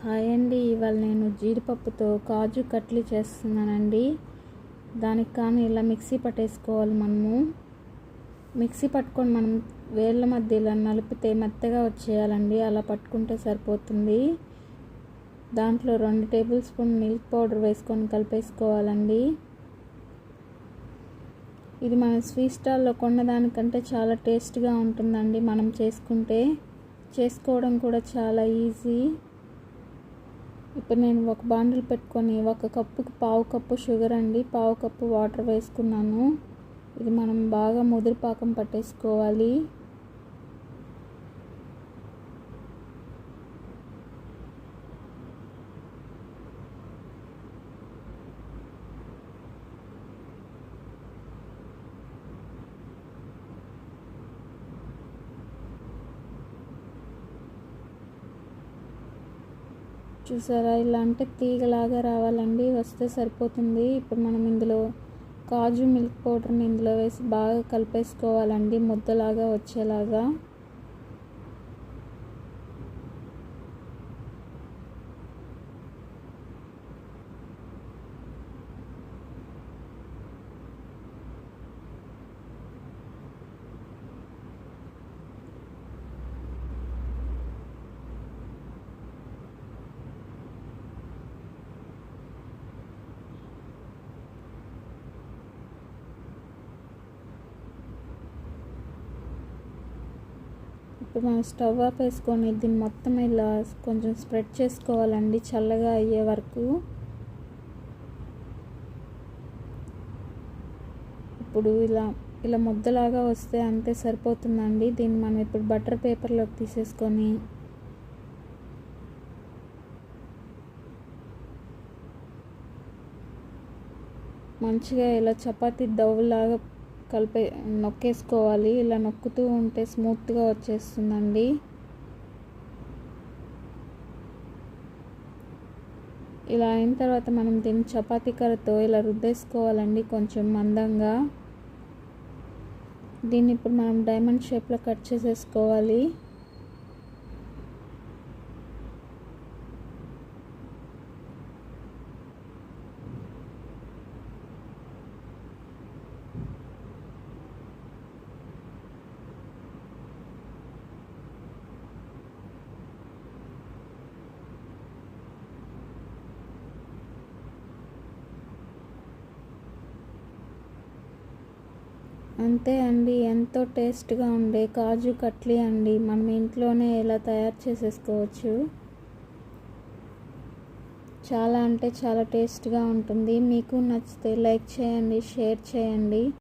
Hi అండి. ఇవాళ నేను జీడిపప్పుతో కాజు కట్లీ చేస్తున్నానండి. దానికి కానీ ఇలా మిక్సీ పట్టేసుకోవాలి. మిక్సీ పట్టుకొని మనం వేళ్ళ మధ్య ఇలా నలిపితే మెత్తగా వచ్చేయాలండి. అలా పట్టుకుంటే సరిపోతుంది. దాంట్లో 2 టేబుల్ స్పూన్ మిల్క్ పౌడర్ వేసుకొని కలిపేసుకోవాలండి. ఇది మన స్వీట్ స్టాల్లో కొన్నదానికంటే చాలా టేస్ట్గా ఉంటుందండి. మనం చేసుకోవడం కూడా చాలా ఈజీ. ఇప్పుడు నేను ఒక బాండిల్ పెట్టుకొని 1 కప్పుకి 1/2 కప్పు షుగర్ అండి, 1/2 కప్పు వాటర్ వేసుకున్నాను. ఇది మనం బాగా ముదురు పాకం పట్టేసుకోవాలి. చూసారా, ఇలా అంటే తీగలాగా రావాలండి, వస్తే సరిపోతుంది. ఇప్పుడు మనం ఇందులో కాజు మిల్క్ పౌడర్ని ఇందులో వేసి బాగా కలిపేసుకోవాలండి, ముద్దలాగా వచ్చేలాగా. ఇప్పుడు మనం స్టవ్ ఆఫ్ వేసుకొని దీన్ని మొత్తం ఇలా కొంచెం స్ప్రెడ్ చేసుకోవాలండి, చల్లగా అయ్యే వరకు. ఇప్పుడు ఇలా ముద్దలాగా వస్తే అంతే సరిపోతుందండి. దీన్ని మనం ఇప్పుడు బటర్ పేపర్లోకి తీసేసుకొని మంచిగా ఇలా చపాతీ దవ్వలాగా నొక్కేసుకోవాలి. ఇలా నొక్కుతూ ఉంటే స్మూత్గా వచ్చేస్తుందండి. ఇలా అయిన తర్వాత మనం దీన్ని చపాతీ కర్రతో ఇలా రుద్దేసుకోవాలండి, కొంచెం మందంగా. దీన్ని ఇప్పుడు మనం డైమండ్ షేప్లో కట్ చేసేసుకోవాలి. అంతే అండి, ఎంతో టేస్ట్గా ఉండే కాజు కట్లీ అండి. మనం ఇంట్లోనే ఇలా తయారు చేసేసుకోవచ్చు. చాలా అంటే చాలా టేస్ట్గా ఉంటుంది. మీకు నచ్చితే లైక్ చేయండి, షేర్ చేయండి.